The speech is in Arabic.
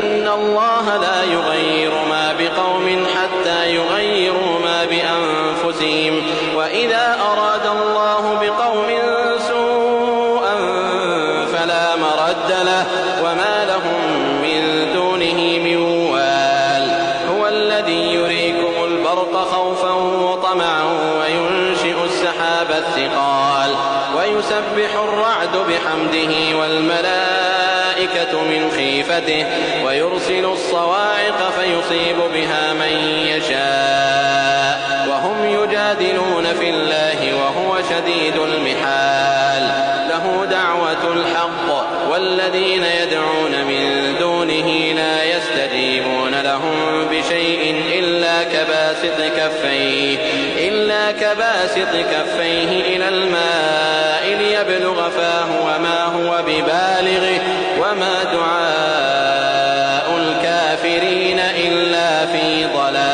إن الله لا يغير ما بقوم حتى يغيروا ما بأنفسهم وإذا أراد الله بقوم سوءا فلا مرد له وما لهم من دونه من وال هو الذي يريكم البرق خوفا وطمعا وينشئ السحاب الثقال ويسبح الرعد بحمده والملائكة من خيفته ويرسل الصواعق فيصيب بها من يشاء وهم يجادلون في الله وهو شديد المحال له دعوة الحق والذين يدعون من دونه لا يستجيبون لهم بشيء إلا كباسط كفيه إلى الماء ليبلغ فاه وما هو ببالغه وما دعاء الكافرين إلا في ضلال.